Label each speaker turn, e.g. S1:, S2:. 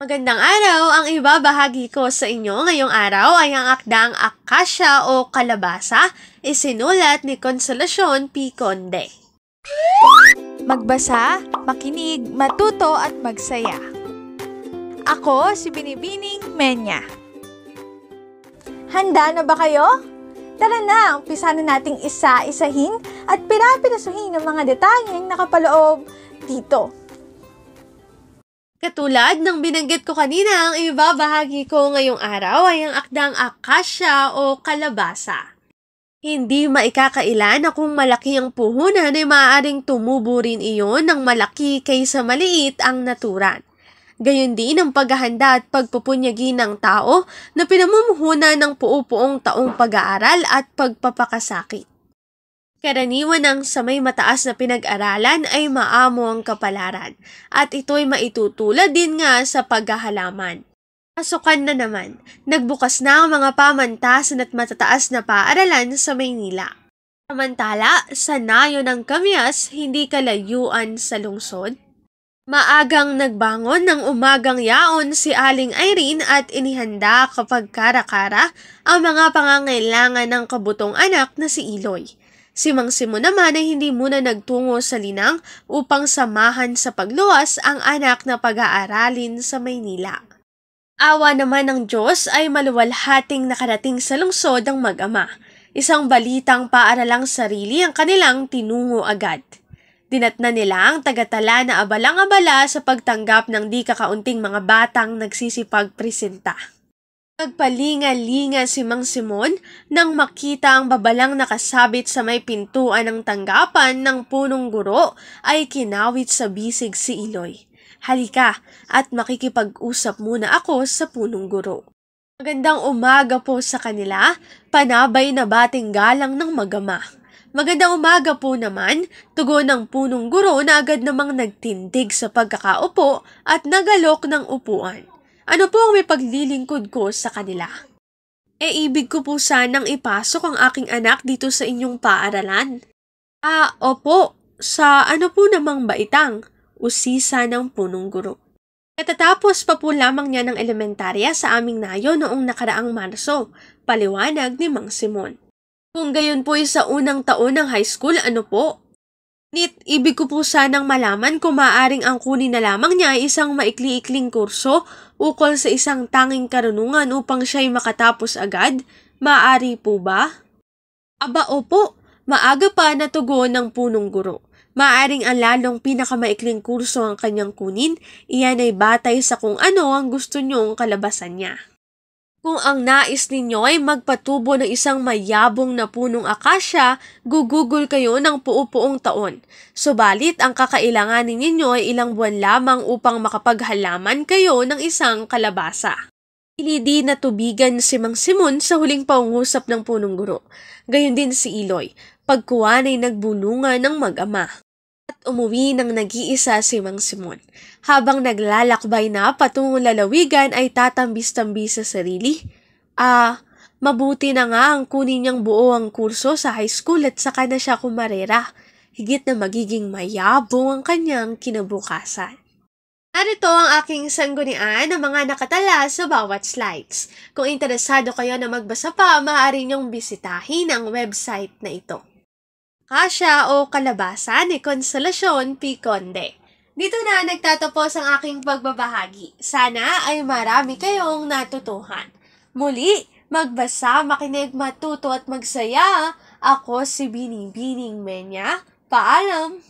S1: Magandang araw! Ang ibabahagi ko sa inyo ngayong araw ay ang akdang Akasya o Kalabasa, isinulat ni Consolacion P. Conde.
S2: Magbasa, makinig, matuto at magsaya. Ako si Binibining Menya. Handa na ba kayo? Tara na, umpisa na nating isa-isahin at pirapirasuhin ang mga detalyeng nakapaloob dito.
S1: Katulad ng binanggit ko kanina, ang ibabahagi ko ngayong araw ay ang akdang Akasya o Kalabasa. Hindi maikakailan na kung malaki ang puhunan ay maaaring tumubo rin iyon ng malaki kaysa maliit ang naturan. Gayon din ang paghahanda at pagpupunyagi ng tao na pinamumuhunan ng puo-puong taong pag-aaral at pagpapakasakit. Karaniwan ng sa may mataas na pinag-aralan ay maamo ang kapalaran at ito'y maitutulad din nga sa paghahalaman. Pasukan na naman, nagbukas na ang mga pamantasan at matataas na paaralan sa Maynila. Samantala, sa nayo ng Kamyas, hindi kalayuan sa lungsod. Maagang nagbangon ng umagang yaon si Aling Irene at inihanda kapag kara-kara ang mga pangangailangan ng kabutong anak na si Iloy. Si Mang Simon naman ay hindi muna nagtungo sa Linang upang samahan sa pagluwas ang anak na pag-aaralin sa Maynila. Awa naman ng Diyos ay maluwalhating nakarating sa lungsod ang mag-ama. Isang balitang paaralang sarili ang kanilang tinungo agad. Dinatna nila ang tagatala na abalang-abala sa pagtanggap ng di kakaunting mga batang nagsisipag-presenta. Nagpalinga-linga si Mang Simon nang makita ang babalang nakasabit sa may pintuan ng tanggapan ng punong guro ay kinawit sa bisig si Iloy. Halika at makikipag-usap muna ako sa punong guro. Magandang umaga po sa kanila, panabay na bating galang ng mag-ama. Magandang umaga po naman, tugon ng punong guro na agad namang nagtindig sa pagkakaupo at nagalok ng upuan. Ano po ang may paglilingkod ko sa kanila? Ibig ko po sanang ipasok ang aking anak dito sa inyong paaralan. Opo, sa ano po namang baitang? Usisa ng punong guro. Katatapos pa po lamang niya ng elementarya sa aming nayo noong nakaraang Marso, paliwanag ni Mang Simon. Kung gayon po sa unang taon ng high school, ano po? Ibig ko po sanang malaman kung maaaring ang kunin na lamang niya ay isang maikli-ikling kurso ukol sa isang tanging karunungan upang siya'y makatapos agad. Maaari po ba? Aba opo, maaga pa na tugon ng punong guro. Maaring ang lalong pinakamaikling kurso ang kanyang kunin, iyan ay batay sa kung ano ang gusto niyong kalabasan niya. Kung ang nais ninyo ay magpatubo ng isang mayabong na punong akasya, gugugol kayo ng puo-puong taon. Subalit, ang kakailanganin ninyo ay ilang buwan lamang upang makapaghalaman kayo ng isang kalabasa. Hindi natubigan si Mang Simon sa huling pangungusap ng punong guro. Gayon din si Iloy, pagkuwan ay nagbulungan ng mag-ama. At umuwi ng nag-iisa si Mang Simon. Habang naglalakbay na patungong lalawigan ay tatambis-tambis sa sarili. Mabuti na nga ang kunin niyang buo ang kurso sa high school at saka na siya kumarera. Higit na magiging mayabong ang kanyang kinabukasan. Narito ang aking sanggunian ng mga nakatala sa bawat slides. Kung interesado kayo na magbasa pa, maaari niyong bisitahin ang website na ito. Akasya o Kalabasa ni Consolacion P. Conde. Dito na nagtatapos ang aking pagbabahagi. Sana ay marami kayong natutuhan. Muli, magbasa, makinig, matuto at magsaya. Ako si Binibining Menya. Paalam!